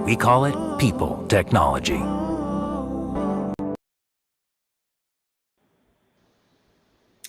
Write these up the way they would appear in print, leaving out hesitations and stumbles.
We call it people technology.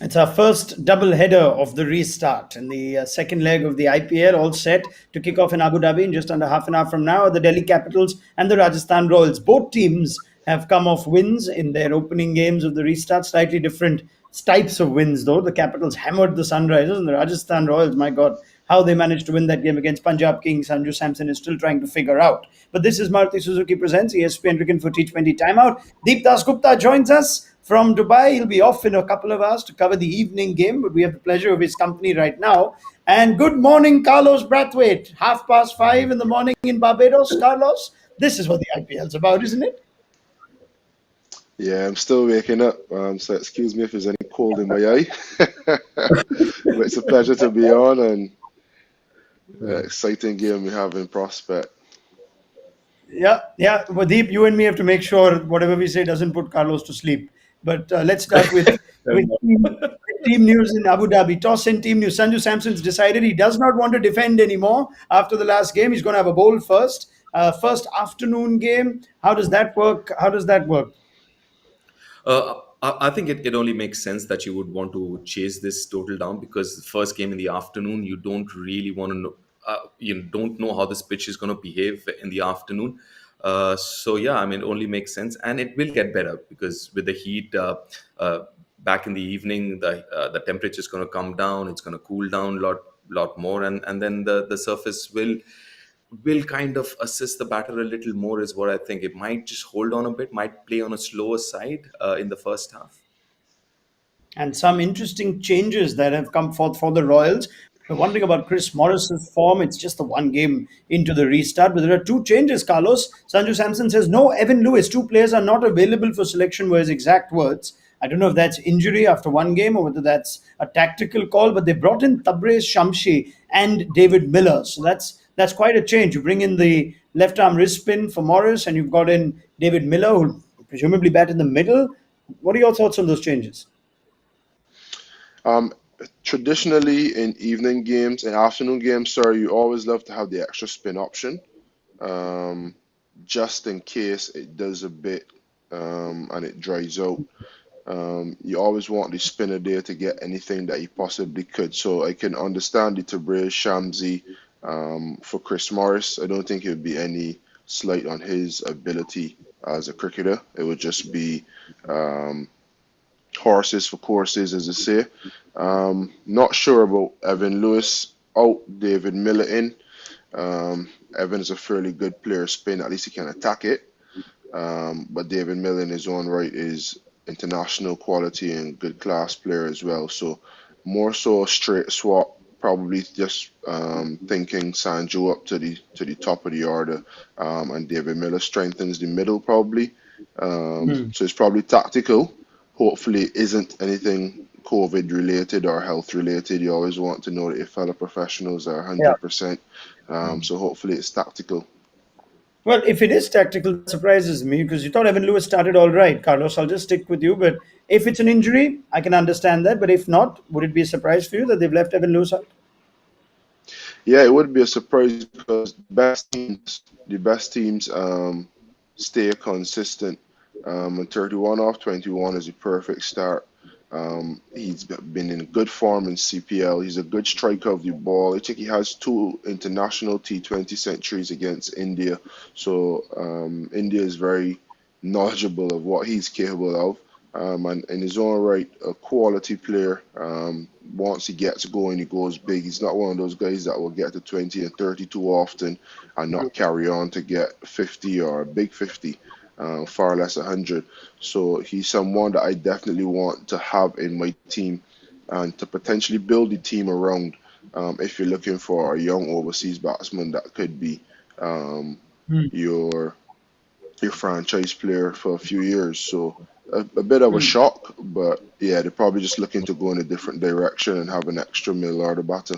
It's our first double header of the restart and the second leg of the IPL, all set to kick off in Abu Dhabi in just under half an hour from now. The Delhi Capitals and the Rajasthan Royals. Both teams have come off wins in their opening games of the restart. Slightly different types of wins, though. The Capitals hammered the Sunrisers, and the Rajasthan Royals, my God, how they managed to win that game against Punjab Kings, Samson is still trying to figure out. But this is Maruti Suzuki Presents ESPN Cricket for T20 Timeout. Deep Dasgupta joins us from Dubai. He'll be off in a couple of hours to cover the evening game, but we have the pleasure of his company right now. And good morning, Carlos Brathwaite. 5:30 in the morning in Barbados, Carlos. This is what the IPL's about, isn't it? Yeah, I'm still waking up, so excuse me if there's any cold in my eye. But it's a pleasure to be on and exciting game we have in prospect. Yeah. Well, Deep, you and me have to make sure whatever we say doesn't put Carlos to sleep. But let's start with team news in Abu Dhabi. Toss in team news. Sanju Samson's decided he does not want to defend anymore after the last game. He's going to have a bowl first. First afternoon game. How does that work? I think it only makes sense that you would want to chase this total down, because the first game in the afternoon, you don't really want to know, you don't know how this pitch is going to behave in the afternoon. So yeah, I mean, it only makes sense, and it will get better because with the heat back in the evening, the temperature is going to come down. It's going to cool down a lot more, and then the surface will kind of assist the batter a little more, is what I think. It might just hold on a bit, might play on a slower side in the first half. And some interesting changes that have come forth for the Royals. We're wondering about Chris Morris's form. It's just the one game into the restart, but there are two changes, Carlos. Sanju Samson says, no Evan Lewis. Two players are not available for selection, were his exact words. I don't know if that's injury after one game or whether that's a tactical call, but they brought in Tabraiz Shamshi and David Miller. So that's quite a change. You bring in the left arm wrist spin for Morris, and you've got in David Miller, who presumably bat in the middle. What are your thoughts on those changes? Traditionally, in evening games and afternoon games, sorry, you always love to have the extra spin option, just in case it does a bit and it dries out. You always want the spinner there to get anything that he possibly could. So I can understand the Tabraiz Shamsi for Chris Morris. I don't think it would be any slight on his ability as a cricketer. It would just be horses for courses, as they say. Not sure about Evan Lewis out, David Miller in. Evan is a fairly good player spin, at least he can attack it. But David Miller in his own right is international quality and good class player as well. So more so a straight swap, probably just thinking Sanju up to the top of the order, and David Miller strengthens the middle probably. So it's probably tactical. Hopefully it isn't anything COVID related or health related. You always want to know that your fellow professionals are 100%. So hopefully it's tactical. Well, if it is tactical, that surprises me because you thought Evan Lewis started all right, Carlos. I'll just stick with you. But if it's an injury, I can understand that. But if not, would it be a surprise for you that they've left Evan Lewis out? Yeah, it would be a surprise because the best teams stay consistent. And 31 off 21 is a perfect start. He's been in good form in CPL. He's a good striker of the ball. I think he has 2 international T20 centuries against India. So India is very knowledgeable of what he's capable of. And in his own right, a quality player. Once he gets going, he goes big. He's not one of those guys that will get to 20 and 30 too often and not carry on to get 50 or a big 50. Far less 100. So he's someone that I definitely want to have in my team and to potentially build the team around if you're looking for a young overseas batsman that could be your franchise player for a few years. So a bit of a shock, but yeah, they're probably just looking to go in a different direction and have an extra middle order batter.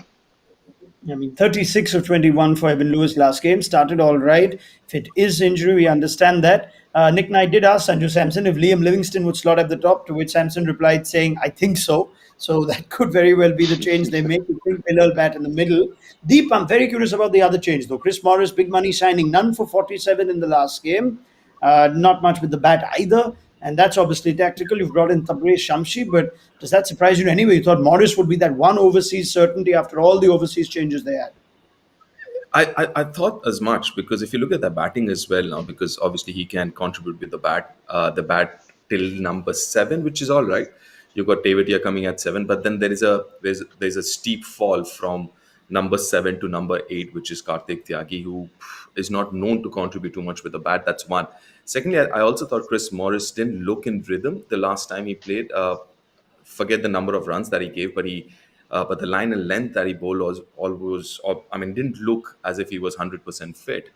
I mean, 36 of 21 for Evan Lewis last game. Started all right. If it is injury, we understand that. Nick Knight did ask Sanju Samson if Liam Livingston would slot at the top, to which Samson replied saying, I think so. So that could very well be the change they make. You think Miller bat in the middle. Deep, I'm very curious about the other change though. Chris Morris, big money signing, none for 47 in the last game. Not much with the bat either. And that's obviously tactical. You've brought in Tabrez Shamshi, but does that surprise you in any way? You thought Morris would be that one overseas certainty after all the overseas changes they had. I thought as much because if you look at the batting as well now, because obviously he can contribute with the bat till number seven, which is all right. You've got Tevetia coming at seven, but then there's a steep fall from number seven to number eight, which is Karthik Tyagi, who is not known to contribute too much with the bat. That's one. Secondly, I also thought Chris Morris didn't look in rhythm the last time he played. Forget the number of runs that he gave, but the line and length that he bowled was always, I mean, didn't look as if he was 100% fit.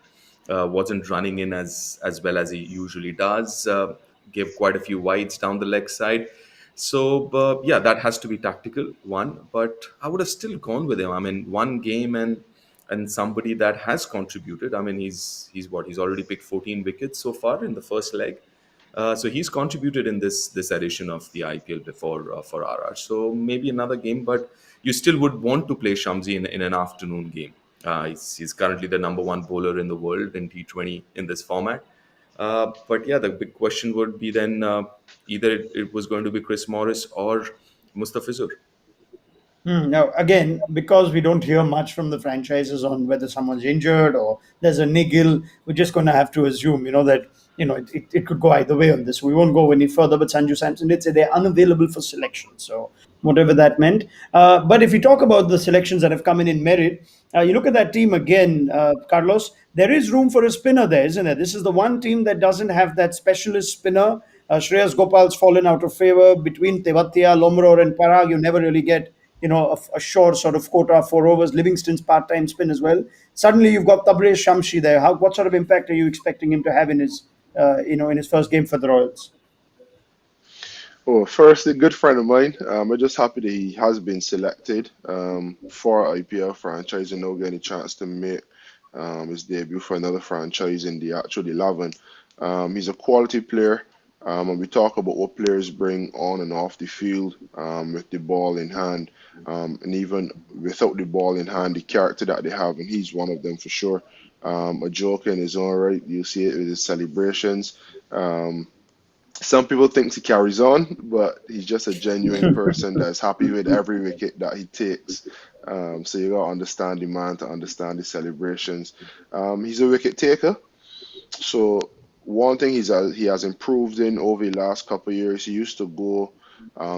Wasn't running in as well as he usually does. Gave quite a few wides down the leg side. So yeah, that has to be tactical one. But I would have still gone with him. I mean, one game and somebody that has contributed. I mean, he's already picked 14 wickets so far in the first leg. So he's contributed in this edition of the IPL before for RR. So maybe another game, but you still would want to play Shamsi in an afternoon game. He's currently the number one bowler in the world in T20 in this format. But yeah, the big question would be then either it was going to be Chris Morris or Mustafizur. Now, again, because we don't hear much from the franchises on whether someone's injured or there's a niggle, we're just going to have to assume, that, it could go either way on this. We won't go any further, but Sanju Samson did say they're unavailable for selection. So, whatever that meant. But if you talk about the selections that have come in merit, you look at that team again, Carlos, there is room for a spinner there, isn't there? This is the one team that doesn't have that specialist spinner. Shreyas Gopal's fallen out of favor between Tewatia, Lomror, and Parag. You never really get a short sort of quota, 4 overs. Livingston's part-time spin as well. Suddenly, you've got Tabrez Shamshi there. What sort of impact are you expecting him to have in his first game for the Royals? Oh, first, a good friend of mine. I'm just happy that he has been selected for IPL franchise and now getting a chance to make his debut for another franchise in the actual 11. He's a quality player. And we talk about what players bring on and off the field with the ball in hand, and even without the ball in hand, the character that they have, and he's one of them for sure. A joker in his own right. You see it with his celebrations. Some people think he carries on, but he's just a genuine person that's happy with every wicket that he takes. So you gotta understand the man to understand the celebrations. He's a wicket taker. So one thing he has improved in over the last couple of years, he used to go,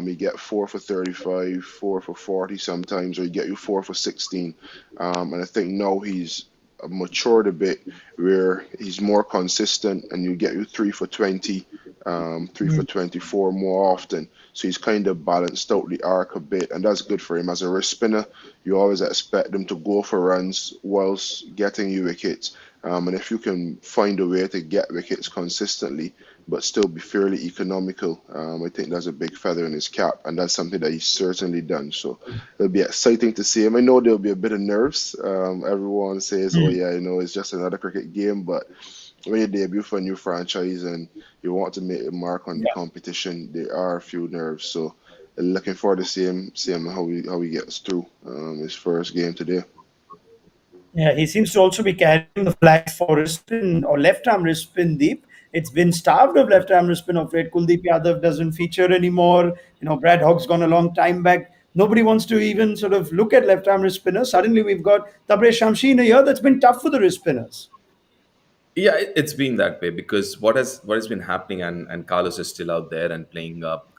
he get 4 for 35, 4 for 40 sometimes, or he get you 4 for 16. And I think now he's matured a bit where he's more consistent and you get you 3 for 20, 3 for 24 more often. So he's kind of balanced out the arc a bit, and that's good for him. As a wrist spinner, you always expect them to go for runs whilst getting you wickets. And if you can find a way to get wickets consistently, but still be fairly economical, I think that's a big feather in his cap, and that's something that he's certainly done. So it'll be exciting to see him. I know there'll be a bit of nerves. Everyone says, "Oh yeah, it's just another cricket game," but when you debut for a new franchise and you want to make a mark on the competition, there are a few nerves. So looking forward to seeing how he gets through his first game today. Yeah, he seems to also be carrying the flag for wrist spin or left arm wrist spin deep. It's been starved of left arm wrist spin of late. Kuldeep Yadav doesn't feature anymore. Brad Hogg's gone a long time back. Nobody wants to even sort of look at left arm wrist spinners. Suddenly we've got Tabrez Shamshi in a year that's been tough for the wrist spinners. Yeah, it's been that way because what has been happening, and Carlos is still out there and playing up.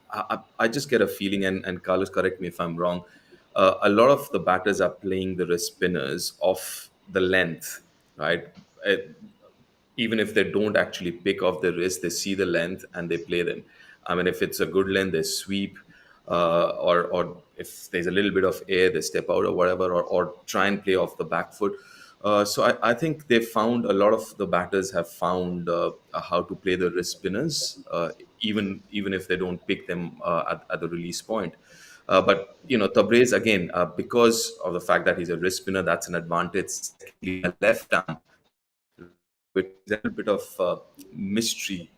I just get a feeling, and Carlos, correct me if I'm wrong. A lot of the batters are playing the wrist spinners off the length, right? Uh, Even if they don't actually pick off the wrist, they see the length and they play them. I mean, if it's a good length, they sweep, or if there's a little bit of air, they step out or whatever, or try and play off the back foot. So I think they found a lot of the batters have found how to play the wrist spinners, even if they don't pick them at the release point. But Tabrez again, because of the fact that he's a wrist spinner, that's an advantage. Secondly, a left arm There's a little bit of mystery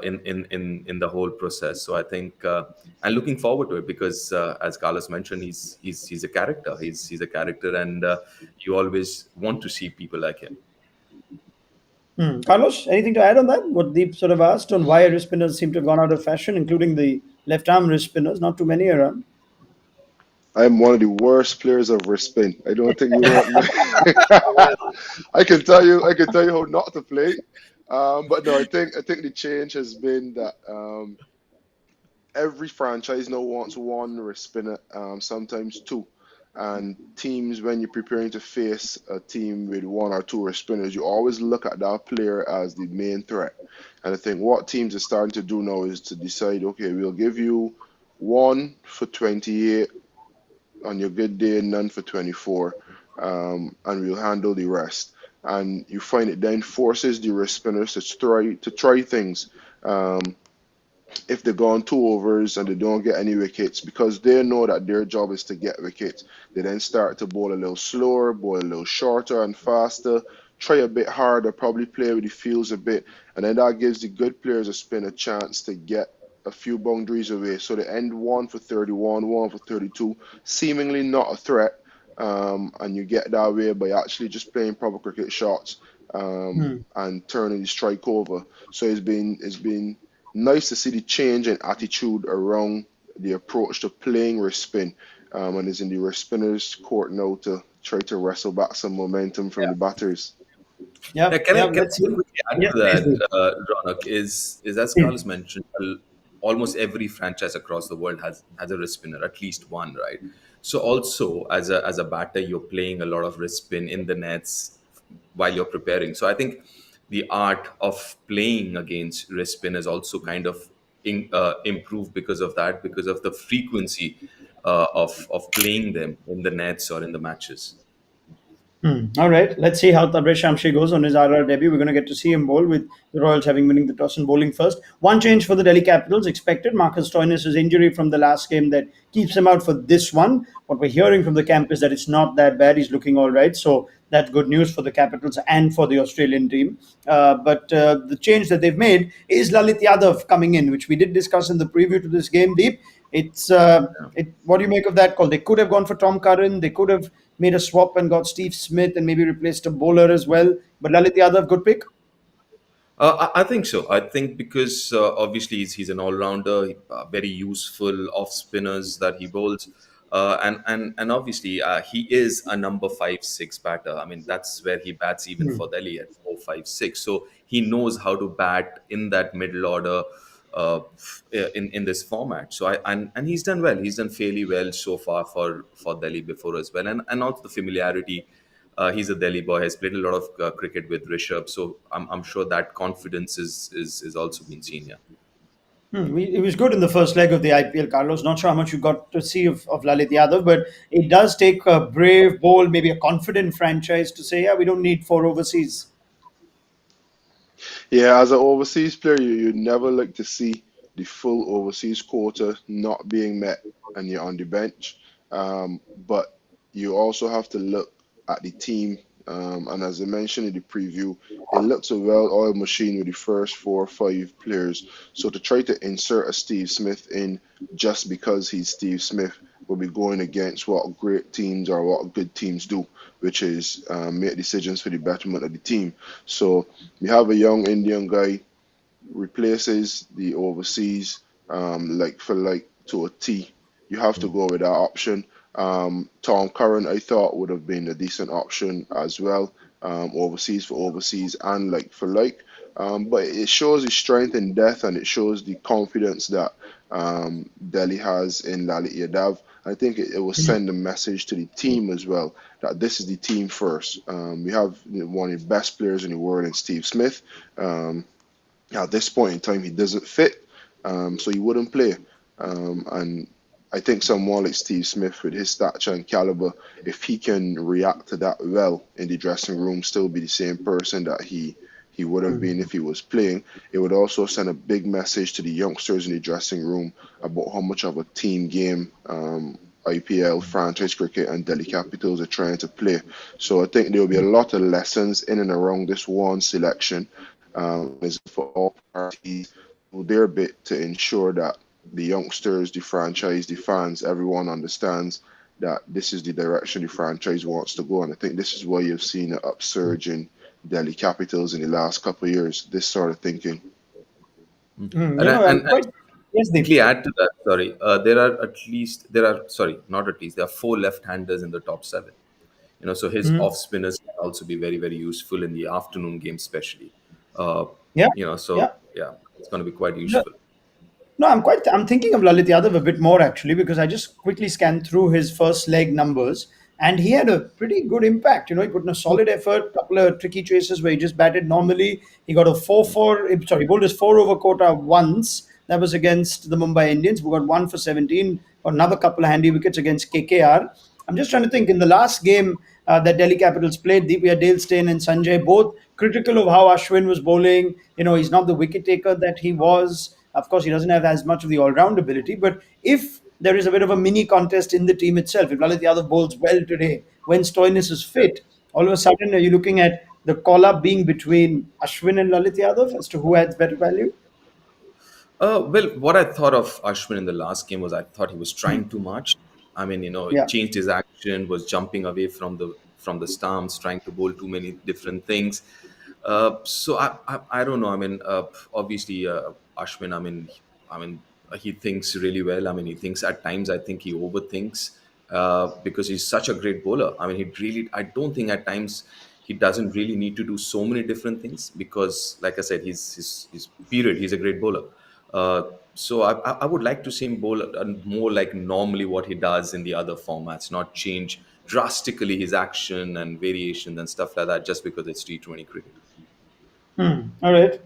in the whole process. So I think I'm looking forward to it because, as Carlos mentioned, he's a character. He's a character, and you always want to see people like him. Carlos, anything to add on that? What Deep sort of asked on why wrist spinners seem to have gone out of fashion, including the left arm wrist spinners, not too many around. I'm one of the worst players of wrist spin. I don't think you want me. I can tell you how not to play. But no, I think the change has been that every franchise now wants one wrist spinner, sometimes two. And teams, when you're preparing to face a team with one or two wrist spinners, you always look at that player as the main threat. And I think what teams are starting to do now is to decide, okay, we'll give you one for 28 on your good day, none for 24, and we'll handle the rest. And you find it then forces the wrist spinners to try things. Um, if they go on 2 overs and they don't get any wickets, because they know that their job is to get wickets, they then start to bowl a little slower, bowl a little shorter and faster, try a bit harder, probably play with the fields a bit, and then that gives the good players a spin a chance to get a few boundaries away. So they end one for 31, one for 32, seemingly not a threat, and you get that way by actually just playing proper cricket shots, and turning the strike over. So it's been nice to see the change in attitude around the approach to playing wrist spin, and it's in the wrist spinners' court now to try to wrestle back some momentum from the batters. Yeah, Yeah, yeah. Let's can I see. quickly add Yeah, to please that, do. Ronak? Is as Please. Carlos mentioned, almost every franchise across the world has a wrist spinner, at least one, right? So also as a batter, you're playing a lot of wrist spin in the nets while you're preparing. So I think the art of playing against wrist spin is also kind of improved because of that, because of the frequency of playing them in the nets or in the matches. All right, let's see how Tabrez Shamshi goes on his RR debut. We're going to get to see him bowl with the Royals having winning the toss and bowling first. One change for the Delhi Capitals expected. Marcus Stoinis' injury from the last game that keeps him out for this one. What we're hearing from the camp is that it's not that bad. He's looking all right. So that's good news for the Capitals and for the Australian team. But the change that they've made is Lalit Yadav coming in, which we did discuss in the preview to this game, Deep. It's what do you make of that call? They could have gone for Tom Curran. They could have made a swap and got Steve Smith and maybe replaced a bowler as well. But Lalit Yadav, good pick. I think so. I think because obviously he's an all-rounder, very useful off spinners that he bowls, and obviously he is a number 5-6 batter. I mean that's where he bats even for Delhi at 4-5-6. So he knows how to bat in that middle order in this format. So and he's done well. He's done fairly well so far for Delhi before as well, and also the familiarity. He's a Delhi boy. Has played a lot of cricket with Rishabh, so I'm sure that confidence is also been seen here. He was good in the first leg of the IPL, Carlos. Not sure how much you got to see of Lalit Yadav, but it does take a brave, bold, maybe a confident franchise to say, yeah, we don't need four overseas. Yeah, as an overseas player, you never like to see the full overseas quota not being met and you're on the bench. But you also have to look at the team. And as I mentioned in the preview, it looks a well-oiled machine with the first 4 or 5 players. So to try to insert a Steve Smith in just because he's Steve Smith will be going against what great teams or what good teams do, which is make decisions for the betterment of the team. So we have a young Indian guy replaces the overseas like for like to a T. You have to go with that option. Tom Curran, I thought, would have been a decent option as well, overseas for overseas and like for like. But it shows his strength in depth and it shows the confidence that Delhi has in Lalit Yadav. I think it will send a message to the team as well that this is the team first. We have one of the best players in the world in Steve Smith. At this point in time, he doesn't fit, so he wouldn't play. And I think someone like Steve Smith, with his stature and caliber, if he can react to that well in the dressing room, still be the same person that he would have been if he was playing, it would also send a big message to the youngsters in the dressing room about how much of a team game IPL, franchise cricket, and Delhi Capitals are trying to play. So I think there will be a lot of lessons in and around this one selection. Is for all parties to do their bit to ensure that the youngsters, the franchise, the fans, everyone understands that this is the direction the franchise wants to go. And I think this is why you've seen an upsurge in Delhi Capitals in the last couple of years. This sort of thinking. I'm And quite. Yes, Deep. quickly add to that, sorry, there are sorry, not at least, there are four left-handers in the top seven. So his off spinners can also be very, very useful in the afternoon game, especially. Uh, Yeah, so yeah. yeah, it's going to be quite No, useful. no, I'm thinking of Lalit Yadav a bit more actually because I just quickly scanned through his first leg numbers and he had a pretty good impact. He put in a solid effort, couple of tricky chases where he just batted normally. He got a 4-4, sorry, he bowled his 4 over quota once. That was against the Mumbai Indians, who got 1 for 17, got another couple of handy wickets against KKR. I'm just trying to think in the last game that Delhi Capitals played, Deepya Dale Steyn and Sanjay both critical of how Ashwin was bowling. He's not the wicket taker that he was. Of course, he doesn't have as much of the all-round ability. But if there is a bit of a mini contest in the team itself, if Lalit Yadav bowls well today, when Stoinis is fit, all of a sudden are you looking at the call-up being between Ashwin and Lalit Yadav as to who adds better value? Well, what I thought of Ashwin in the last game was I thought he was trying too much. I mean, he Yeah. changed his action, was jumping away from the stumps, trying to bowl too many different things. So I don't know. I mean, obviously Ashwin. I mean, he thinks really well. I mean, he thinks at times. I think he overthinks because he's such a great bowler. I mean, he really. I don't think at times he doesn't really need to do so many different things because, like I said, he's period. He's a great bowler. Uh, so I would like to see him bowl more like normally what he does in the other formats, not change drastically his action and variation and stuff like that just because it's T20 cricket. All right.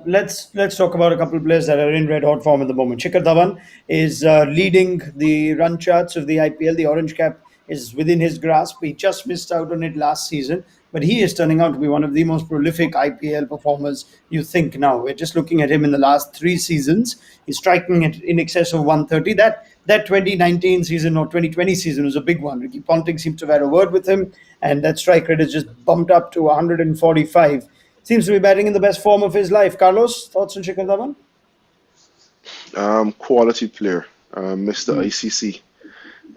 Let's talk about a couple of players that are in red hot form at the moment. Shikhar Dhawan is leading the run charts of the IPL. The orange cap is within his grasp. He just missed out on it last season, but he is turning out to be one of the most prolific IPL performers you think now. We're just looking at him in the last 3 seasons. He's striking at in excess of 130. That 2019 season or 2020 season was a big one. Ricky Ponting seems to have had a word with him, and that strike rate has just bumped up to 145. Seems to be batting in the best form of his life. Carlos, thoughts on Shikhar Dhawan? Quality player, Mr. Hmm. ICC.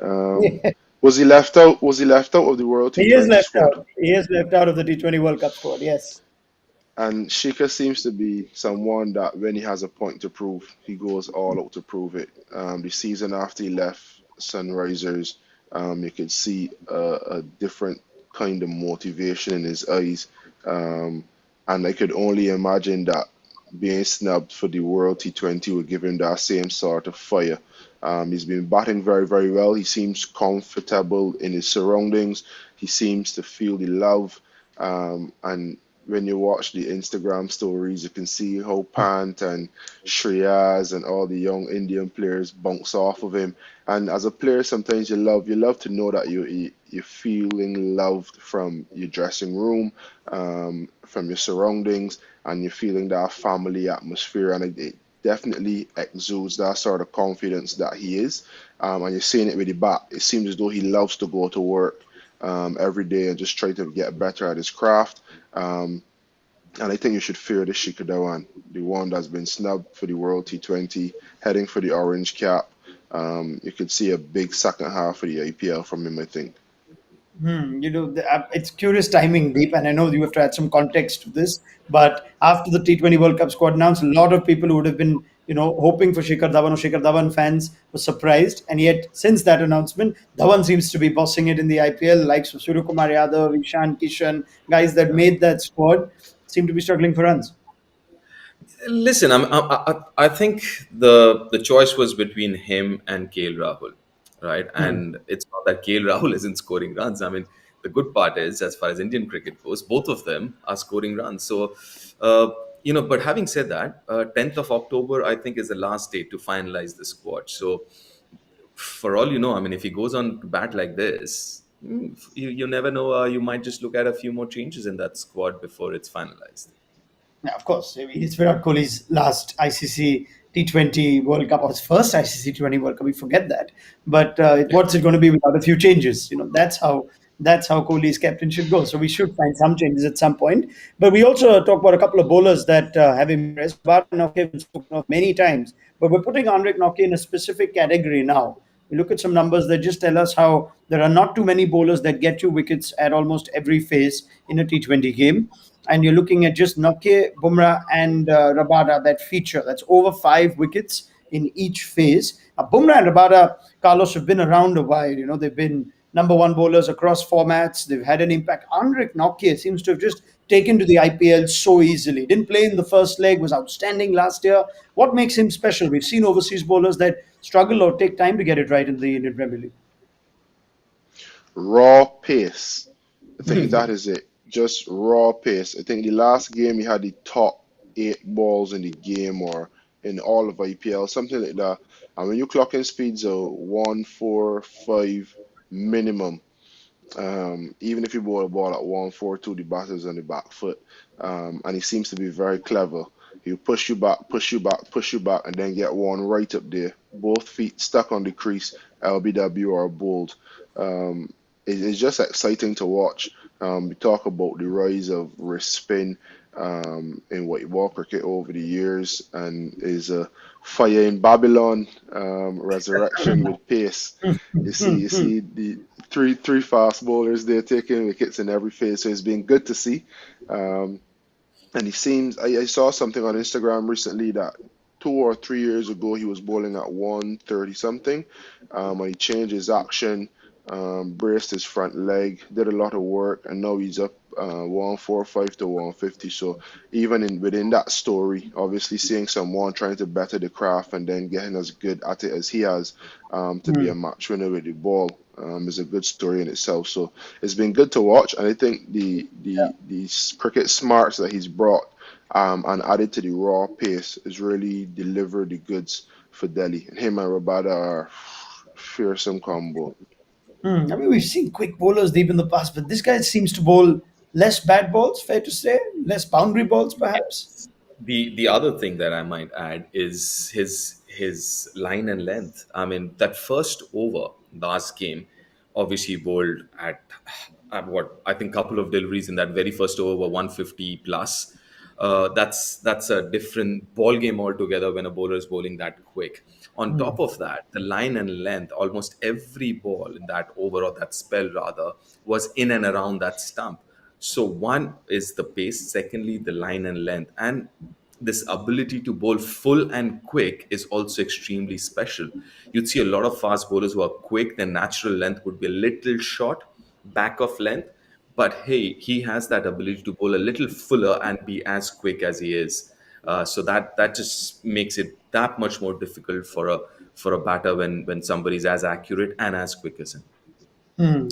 Um, Yeah, was he left out? Was he left out of the World he is T20 left squad? out. He is left out of the T20 World Cup squad. Yes. And Shika seems to be someone that when he has a point to prove, he goes all out to prove it. The season after he left Sunrisers, you could see a different kind of motivation in his eyes. Um, and I could only imagine that being snubbed for the World T20 would give him that same sort of fire. He's been batting very, very well. He seems comfortable in his surroundings. He seems to feel the love. And when you watch the Instagram stories, you can see how Pant and Shreyas and all the young Indian players bounce off of him. And as a player, sometimes you love to know that you're feeling loved from your dressing room, from your surroundings, and you're feeling that family atmosphere. And it definitely exudes that sort of confidence that he is. And you're seeing it with the bat. It seems as though he loves to go to work every day and just try to get better at his craft. Um, and I think you should fear the Shikhar Dhawan, the one that's been snubbed for the World T20, heading for the orange cap. You could see a big second half for the IPL from him, I think. It's curious timing, Deep, and I know you have to add some context to this. But after the T20 World Cup squad announced, a lot of people who would have been, hoping for Shikhar Dhawan or Shikhar Dhawan fans were surprised. And yet, since that announcement, Dhawan seems to be bossing it in the IPL. Likes of Surya Kumar Yadav, Ishan Kishan, guys that made that squad seem to be struggling for runs. Listen, I think the choice was between him and KL Rahul, right? And it's not that KL Rahul isn't scoring runs. I mean, the good part is, as far as Indian cricket goes, both of them are scoring runs. So, but having said that, 10th of October, I think, is the last day to finalize the squad. So, for all you know, I mean, if he goes on to bat like this, you never know. You might just look at a few more changes in that squad before it's finalized. Yeah, of course. I mean, it's Virat Kohli's last ICC T20 World Cup, or his first ICC T20 World Cup. We forget that, but what's it going to be without a few changes? That's how Kohli's captain should go. So we should find some changes at some point. But we also talk about a couple of bowlers that have impressed. Rabada and Nokia have been spoken of many times, but we're putting Henrik Nokia in a specific category now. We look at some numbers that just tell us how there are not too many bowlers that get you wickets at almost every phase in a T20 game. And you're looking at just Nokia, Bumrah, and Rabada that feature. That's over 5 wickets in each phase. Bumrah and Rabada, Carlos, have been around a while. They've been number one bowlers across formats. They've had an impact. Henrik Nokia seems to have just taken to the IPL so easily. Didn't play in the first leg, was outstanding last year. What makes him special? We've seen overseas bowlers that struggle or take time to get it right in the Indian Premier League. Raw pace. I think Hmm. that is it. Just raw pace. I think the last game he had the top 8 balls in the game or in all of IPL, something like that. And when you clock in speeds of 145 minimum, even if you bowl a ball at 142, the batter's on the back foot. And he seems to be very clever. He'll push you back, push you back, push you back, and then get one right up there. Both feet stuck on the crease, LBW or bowled. It's just exciting to watch. We talk about the rise of wrist spin in white ball cricket over the years, and is a fire in Babylon resurrection with pace. You see the three fast bowlers there taking wickets in every phase. So it's been good to see. Um, and he seems, I saw something on Instagram recently that 2 or 3 years ago he was bowling at 130 something. And he changed his action, braced his front leg, did a lot of work, and now he's up 145 to 150. So even within that story, obviously seeing someone trying to better the craft and then getting as good at it as he has, to be a match winner with the ball, is a good story in itself. So it's been good to watch, and I think the cricket smarts that he's brought, and added to the raw pace has really delivered the goods for Delhi. And him and Rabada are fearsome combo. I mean, we've seen quick bowlers deep in the past, but this guy seems to bowl less bad balls, fair to say, less boundary balls, perhaps. Yes. The other thing that I might add is his line and length. I mean, that first over last game, obviously bowled at what I think couple of deliveries in that very first over were 150 plus. That's a different ball game altogether when a bowler is bowling that quick. On top of that, the line and length, almost every ball in that over or that spell rather was in and around that stump. So one is the pace, secondly the line and length, and this ability to bowl full and quick is also extremely special. You'd see a lot of fast bowlers who are quick, their natural length would be a little short, back of length, but hey, he has that ability to bowl a little fuller and be as quick as he is. So that just makes it that much more difficult for a batter when somebody's as accurate and as quick as him.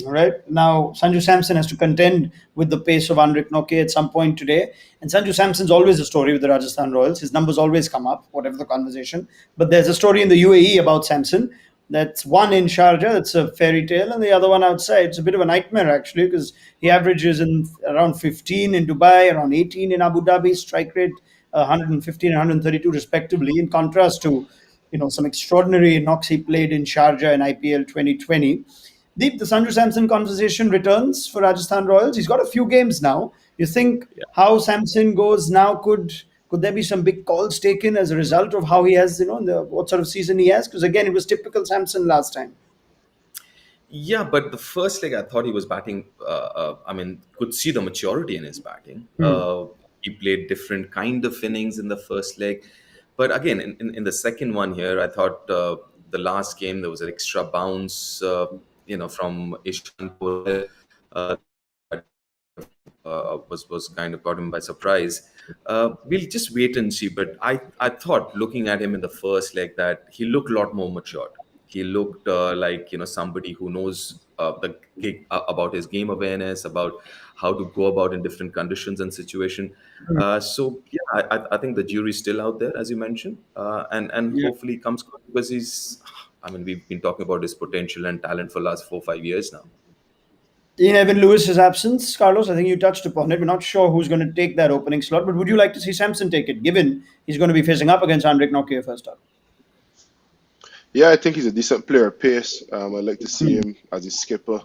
Right now, Sanju Samson has to contend with the pace of Henrik Nokia at some point today. And Sanju Samson's always a story with the Rajasthan Royals. His numbers always come up, whatever the conversation. But there's a story in the UAE about Samson. That's one in Sharjah, that's a fairy tale, and the other one outside. It's a bit of a nightmare, actually, because he averages in around 15 in Dubai, around 18 in Abu Dhabi, strike rate 115 and 132 respectively, in contrast to some extraordinary knocks he played in Sharjah in IPL 2020. Deep, the Sanju Samson conversation returns for Rajasthan Royals. He's got a few games now. You think how Samson goes now? Could there be some big calls taken as a result of how he has, what sort of season he has? Because again, it was typical Samson last time. Yeah, but the first leg I thought he was batting. I mean, could see the maturity in his batting. He played different kind of innings in the first leg, but again, in the second one here, I thought the last game there was an extra bounce, from Ishan Kohli, was kind of caught him by surprise. We'll just wait and see. But I thought looking at him in the first leg that he looked a lot more matured. He looked like somebody who knows about his game awareness, about how to go about in different conditions and situation. So yeah, I think the jury's still out there, as you mentioned, and Yeah. hopefully he comes good because he's. I mean, we've been talking about his potential and talent for the last 4 5 years now. In Evan Lewis's absence, Carlos, I think you touched upon it. We're not sure who's going to take that opening slot, but would you like to see Samson take it, given he's going to be facing up against Andrik Nokia first up? Yeah, I think he's a decent player pace. I'd like to see him as a skipper,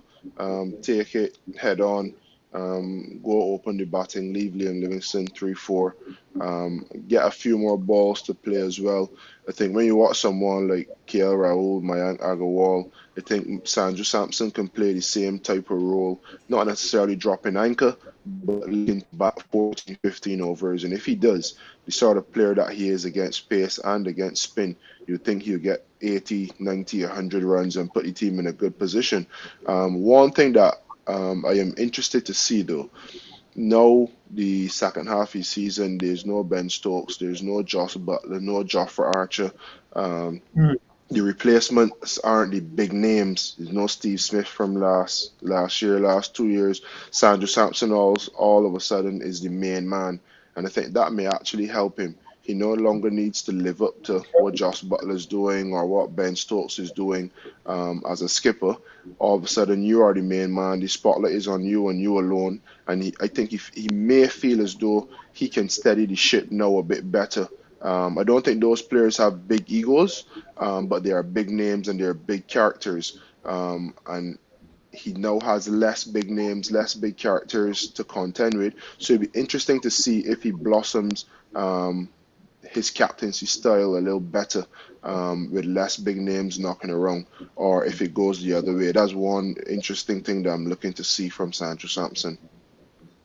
take it head on, go open the batting, leave Liam Livingston 3-4, get a few more balls to play as well. I think when you watch someone like KL Rahul, Mayank Agarwal, I think Sanju Samson can play the same type of role, not necessarily dropping anchor, but looking to bat 14, 15 overs. And if he does, the sort of player that he is against pace and against spin, you'd think he'll get 80, 90, 100 runs and put the team in a good position. One thing that I am interested to see, though, now the second half of the season, there's no Ben Stokes, there's no Josh Butler, no Jofra Archer. The replacements aren't the big names. There's no Steve Smith from last year, last 2 years. Sanju Sampson all of a sudden is the main man, and I think that may actually help him. He no longer needs to live up to what Josh Butler's doing or what Ben Stokes is doing as a skipper. All of a sudden, you are the main man. The spotlight is on you and you alone. And I think he may feel as though he can steady the ship now a bit better. I don't think those players have big egos, but they are big names and they're big characters. And he now has less big names, less big characters to contend with. So it'd be interesting to see if he blossoms his captaincy style a little better with less big names knocking around, or if it goes the other way. That's one interesting thing that I'm looking to see from Sanju Samson.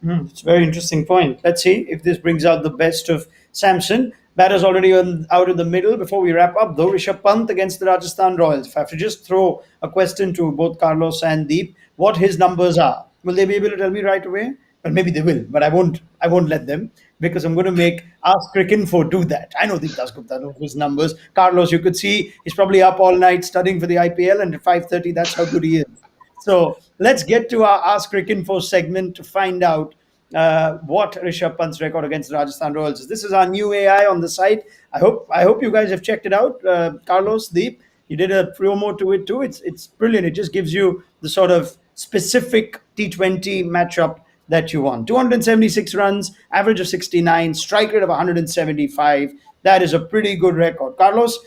It's a very interesting point. Let's see if this brings out the best of Samson. Batter's already out of the middle. Before we wrap up, though, Rishabh Pant against the Rajasthan Royals. If I have to just throw a question to both Carlos and Deep, what his numbers are, will they be able to tell me right away? Well, maybe they will, but I won't. I won't let them, because I'm going to make Ask Cricinfo do that. I know Deep Dasgupta knows his numbers. Carlos, you could see he's probably up all night studying for the IPL, and at 5:30, that's how good he is. So let's get to our Ask Cricinfo segment to find out what Rishabh Pant's record against the Rajasthan Royals is. This is our new AI on the site. I hope you guys have checked it out. Carlos, Deep, you did a promo to it too. It's brilliant. It just gives you the sort of specific T20 matchup that you want. 276 runs, average of 69, strike rate of 175. That is a pretty good record. Carlos,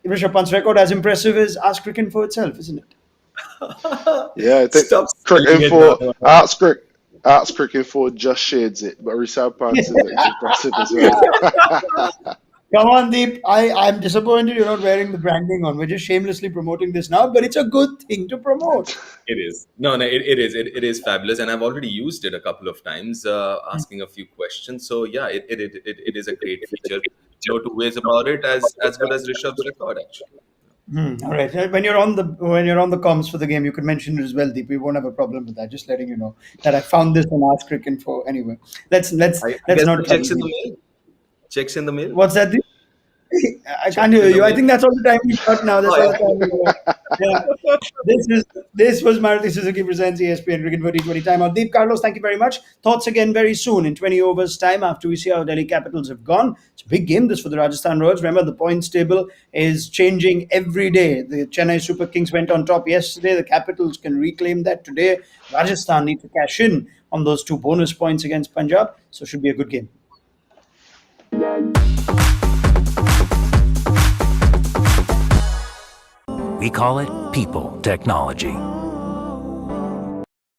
Rishabh Pant's record as impressive as Ask Cricinfo itself, isn't it? Yeah, I think Stop Crick saying it, Info, brother. Arts Crick Info just shades it, but Rishabh Pants is impressive as well. Come on, Deep. I'm disappointed you're not wearing the branding on. We're just shamelessly promoting this now, but it's a good thing to promote. It is. No, it is fabulous. And I've already used it a couple of times, asking a few questions. So, yeah, it is a great feature. No two ways about it, as good as Rishabh's record, actually. All right. When you're on the comms for the game, you could mention it as well, Deep. We won't have a problem with that. Just letting you know that I found this on Ask Crick Info. Anyway, let's I let's guess not checks trouble in the you. mail. Checks in the mail. What's that, Deep? I Checks can't hear in the you. I mail. think that's all the time we got now. That's Oh, all yeah. the time we got. Yeah. This was Maruti Suzuki presents ESPN Cricket 2020 timeout. Deep, Carlos, thank you very much. Thoughts again very soon in 20 overs time after we see how Delhi Capitals have gone. It's a big game this for the Rajasthan Royals. Remember, the points table is changing every day. The Chennai Super Kings went on top yesterday. The Capitals can reclaim that today. Rajasthan need to cash in on those 2 bonus points against Punjab. So it should be a good game. We call it people technology.